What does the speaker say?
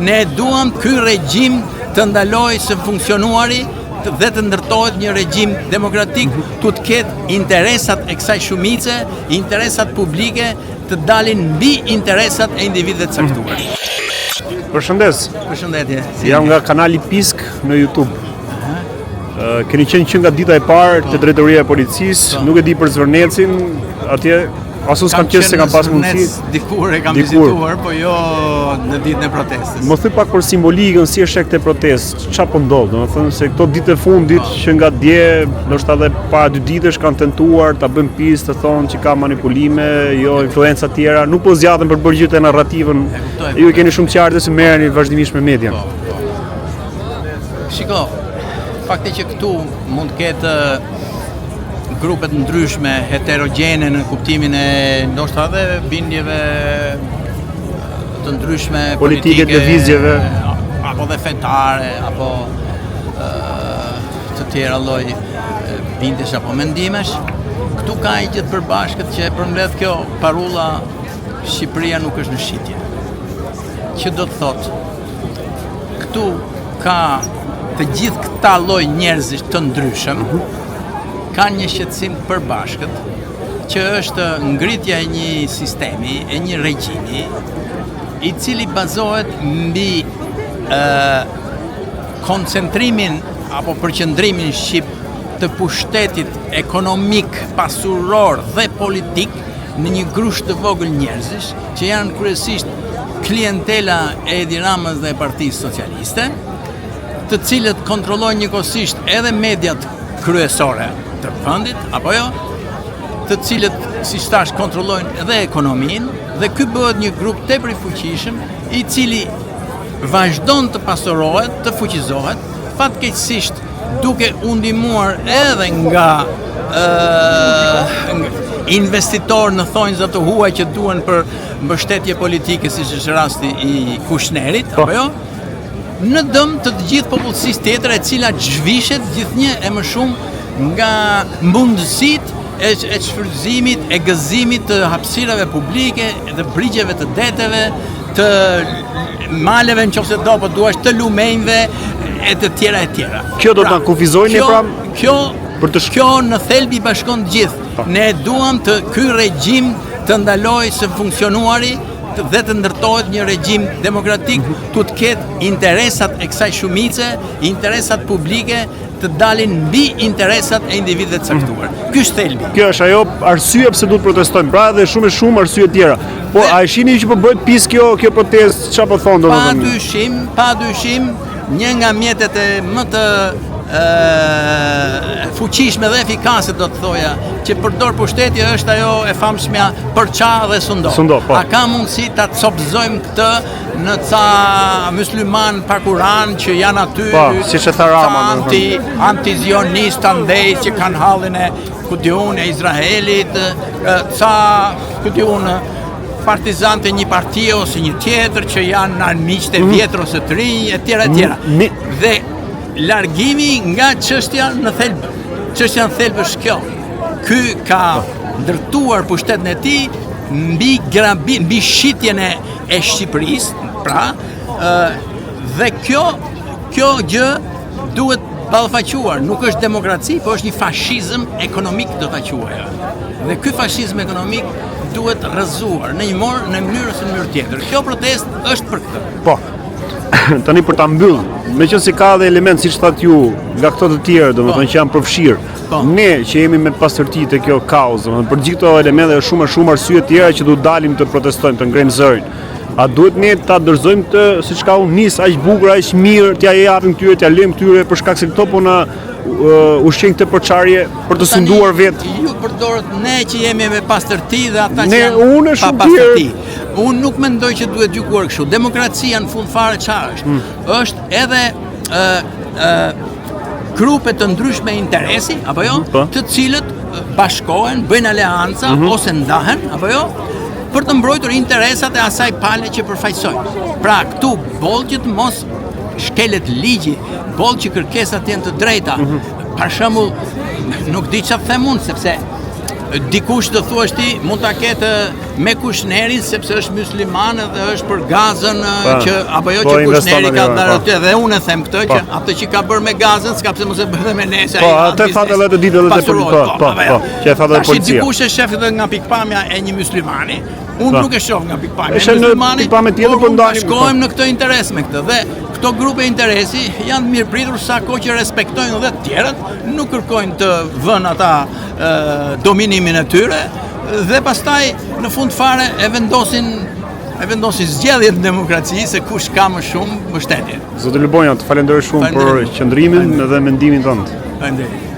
Ne duam ky regjim të ndalojë së funksionuari dhe të ndërtohet një regjim demokratik ku të ketë interesat e kësaj shumice, interesat publike të dalin mbi interesat e individëve të caktuar. Përshëndes. Përshëndetje. Jam nga kanali Pisk në YouTube. Keni qenë që nga dita e parë te drejtoria e policisë, nuk e di për Zvërnecin, atje asus kam qenë se kam pas mundësi. Dikur e kam vizituar, po jo në ditën e protestës. Më thuaj pak për simbolikën, si është këtë protestë, çfarë po ndodh, domethënë se këto ditë e fundit që nga dje, ndoshta edhe para 2 ditësh kanë tentuar ta bëjnë pistë, të thonë që ka manipulime, jo influenca të tjera, nuk po zgjaten për bërë gjithë narrativën. Ju keni shumë qartë se merreni vazhdimisht me median. Shiko, fakti që këtu mund të ketë grupet ndryshme, heterogjene në kuptimin e ndoshta edhe bindjeve të ndryshme politike, lëvizjeve, apo dhe fetare, apo të tjera lloj bindjesh apo mendimesh. Këtu ka një gjë të përbashkët që përmbledh kjo parulla Shqipëria nuk është në shitje. Që do të thotë, këtu ka të gjithë këta lloj njerëzish të ndryshëm, kanë një shqetësim përbashkët, që është ngritja e një sistemi, e një regjimi, i cili bazohet mbi koncentrimin apo përqendrimin shqip të pushtetit ekonomik, pasuror dhe politik në një grusht të vogël njerëzish, që janë kryesisht klientela e Edi Ramës dhe e Partisë Socialiste, të cilët kontrollojnë njëkohësisht edhe mediat kryesore të vendit, apo jo, të cilët, si thash, kontrollojnë edhe ekonominë, dhe ky bëhet një grup tepër i fuqishëm, i cili vazhdon të pasurohet, të fuqizohet, fatkeqësisht duke u ndihmuar edhe nga investitorë në thonjza të huaj që duan për mbështetje politike, siç është rasti i Kushnerit, apo jo, në dëm të gjithë popullsisë tjetër, e cila zhvishet gjithnjë e më shumë nga mundësitë e shfrytëzimit, e gëzimit të hapësirave publike, të brigjeve të deteve, të maleve nëse do, po duash të lumenjve e të tjera e tjera. Kjo do ta kufizojnë pra? Kjo në thelb i bashkon të gjithë. Ne duam të ky regjim të ndalojë së funksionuari dhe të ndërtohet një regjim demokratik ku të ketë interesat e kësaj shumice, interesat publike të dalin mbi interesat e individëve të caktuar. Ky është thelbi. Kjo është ajo arsye pse duhet protestojmë. Pra dhe shumë arsye tjera. Po a e shihni që po bëhet pis kjo protestë, çfarë po thonë domethënë? Pa dyshim, një nga mjetet e më të fuqishme dhe efikase, do të thoja, që përdor pushteti është ajo e famshmja përça dhe sundo. A ka mundësi ta copëzojmë këtë në ca musliman pa Kur'an që janë aty, siç e tha Rama, antizionist andej që kanë hallin e e Izraelit, ca partizantë një partie ose një tjetër që janë miqtë e vjetër ose të rinj, etj. Dhe largimi nga çështja në thelb. Çështja në thelb është kjo. Ky ka ndërtuar pushtetin e tij mbi shitjen e Shqipërisë, pra, dhe kjo gjë duhet ballafaquar, nuk është demokraci, po është një fashizëm ekonomik, do ta quaja. Dhe ky fashizëm ekonomik duhet rrëzuar në mënyrë ose në mënyrë tjetër. Kjo protestë është për këtë. Po. Tani për ta mbyll, meqense ka edhe element siç thatë ju, nga këto të tjerë, domethënë që janë përfshirë. Ne që jemi me pastërti te kjo kauzë, domethënë për gjithë këto elemente është shumë arsye të tjera që duhet dalim të protestojmë, të ngrejmë zërin. A duhet ne ta dorëzojmë këtë siç ka u nis aq bukur, aq mirë, t'ia japim këtyre, t'ia lëmë këtyre për shkak se këto po na ushqejnë këtë përçarje për të sunduar vetë. Ju përdorët ne që jemi me pastërti dhe ata që janë pa pastërti. Unë nuk mendoj që duhet gjykuar kështu. Demokracia në fund fare çfarë është? Është edhe grupe të ndryshme interesi, apo jo, të cilët bashkohen, bëjnë aleanca ose ndahen, apo jo, për të mbrojtur interesat e asaj pale që përfaqësojnë. Pra, këtu boll që të mos shkelet ligji, boll që kërkesat janë të drejta. Për shembull, nuk di çfarë them unë, sepse dikush do thuash ti mund ta ketë me Kushnerin sepse është musliman dhe është për gazën që apo jo po, që Kushneri ka investon dhënë aty, aty dhe unë e them këtë që atë që ka bërë me gazën s'ka pse mos e bëhe me nese. Po, atë thatë edhe të ditë edhe po, që e thatë edhe policia. Dikush e shef edhe nga pikpamja e një muslimani. Unë nuk e shoh nga pikpamja e muslimani. Pikpamje tjetër po ndani. Shkojmë në këtë interes me këtë dhe këto grupe interesi janë të mirëpritur sa kohë që respektojnë dhe të tjerët, nuk kërkojnë të vënë ata dominimin e tyre dhe pastaj në fund fare e vendosin zgjedhjet në demokraci se kush ka më shumë mbështetje. Zotë Lubonja, të falenderoj shumë për qëndrimin dhe mendimin tënd. Faleminderit.